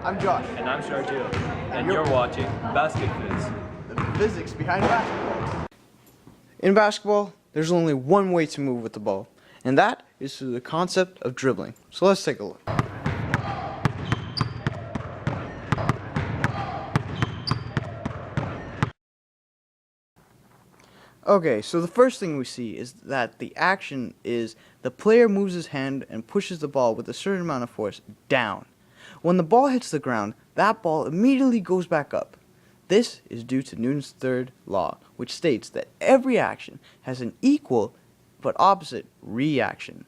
I'm Josh. And I'm Sharjeel. And you're watching BasketPhyzz. The physics behind basketball. In basketball, there's only one way to move with the ball, and that is through the concept of dribbling. So let's take a look. Okay, so the first thing we see is that the action is the player moves his hand and pushes the ball with a certain amount of force down. When the ball hits the ground, that ball immediately goes back up. This is due to Newton's third law, which states that every action has an equal but opposite reaction.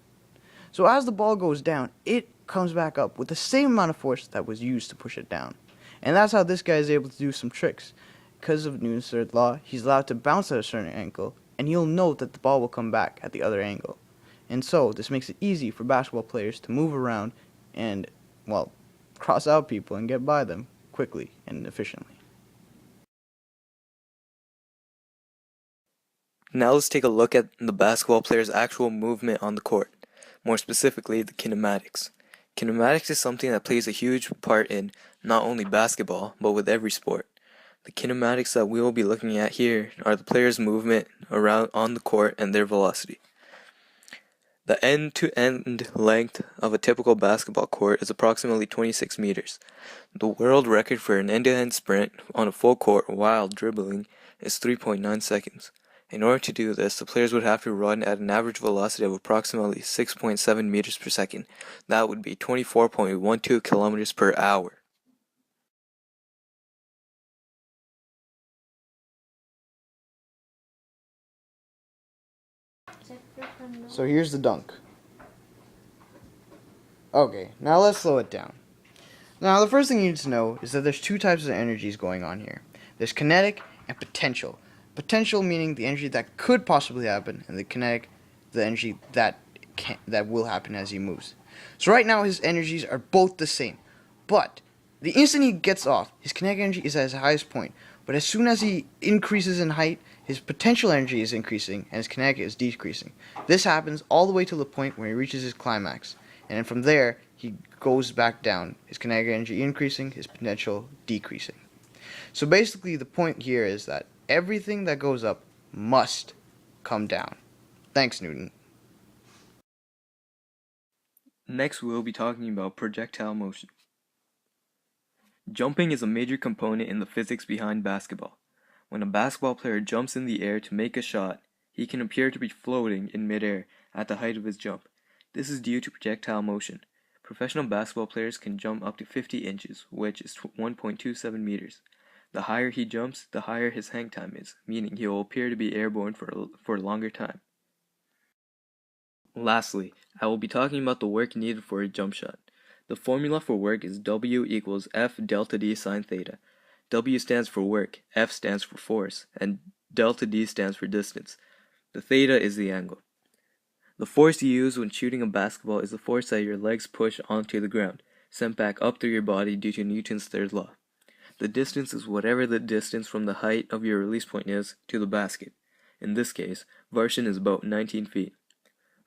So as the ball goes down, it comes back up with the same amount of force that was used to push it down. And that's how this guy is able to do some tricks. Because of Newton's third law, he's allowed to bounce at a certain angle, and he'll know that the ball will come back at the other angle. And so, this makes it easy for basketball players to move around and, well, cross out people and get by them quickly and efficiently. Now let's take a look at the basketball player's actual movement on the court, more specifically the kinematics. Kinematics is something that plays a huge part in not only basketball, but with every sport. The kinematics that we will be looking at here are the player's movement around on the court and their velocity. The end-to-end length of a typical basketball court is approximately 26 meters. The world record for an end-to-end sprint on a full court while dribbling is 3.9 seconds. In order to do this, the players would have to run at an average velocity of approximately 6.7 meters per second. That would be 24.12 kilometers per hour. So here's the dunk. Okay, now let's slow it down. Now the first thing you need to know is that there's two types of energies going on here. There's kinetic and potential. Potential meaning the energy that could possibly happen, and the kinetic, the energy that will happen as he moves. So right now his energies are both the same, but the instant he gets off, his kinetic energy is at his highest point. But as soon as he increases in height, his potential energy is increasing and his kinetic is decreasing. This happens all the way to the point where he reaches his climax. And then from there, he goes back down. His kinetic energy increasing, his potential decreasing. So basically the point here is that everything that goes up must come down. Thanks, Newton. Next, we'll be talking about projectile motion. Jumping is a major component in the physics behind basketball. When a basketball player jumps in the air to make a shot, he can appear to be floating in midair at the height of his jump. This is due to projectile motion. Professional basketball players can jump up to 50 inches, which is 1.27 meters. The higher he jumps, the higher his hang time is, meaning he will appear to be airborne for a longer time. Lastly, I will be talking about the work needed for a jump shot. The formula for work is W equals F delta D sine theta. W stands for work, F stands for force, and delta D stands for distance. The theta is the angle. The force you use when shooting a basketball is the force that your legs push onto the ground, sent back up through your body due to Newton's third law. The distance is whatever the distance from the height of your release point is to the basket. In this case, Varshan is about 19 feet.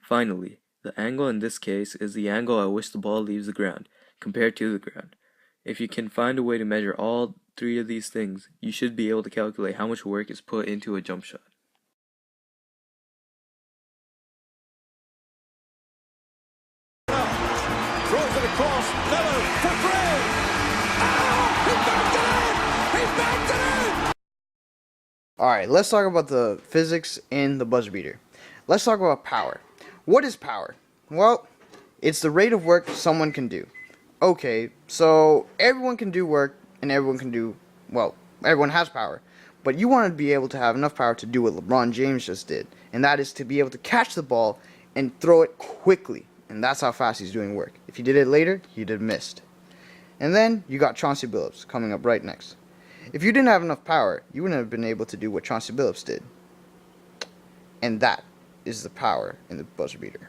Finally, the angle in this case is the angle at which the ball leaves the ground, compared to the ground. If you can find a way to measure all three of these things, you should be able to calculate how much work is put into a jump shot. Throws it across, Miller for three! He banked it in! Alright, let's talk about the physics in the buzzer beater. Let's talk about power. What is power? Well, it's the rate of work someone can do. Okay, so everyone can do work and everyone can do, well, everyone has power. But you want to be able to have enough power to do what LeBron James just did. And that is to be able to catch the ball and throw it quickly. And that's how fast he's doing work. If he did it later, he'd have missed. And then you got Chauncey Billups coming up right next. If you didn't have enough power, you wouldn't have been able to do what Chauncey Billups did. And that is the power in the buzzer beater.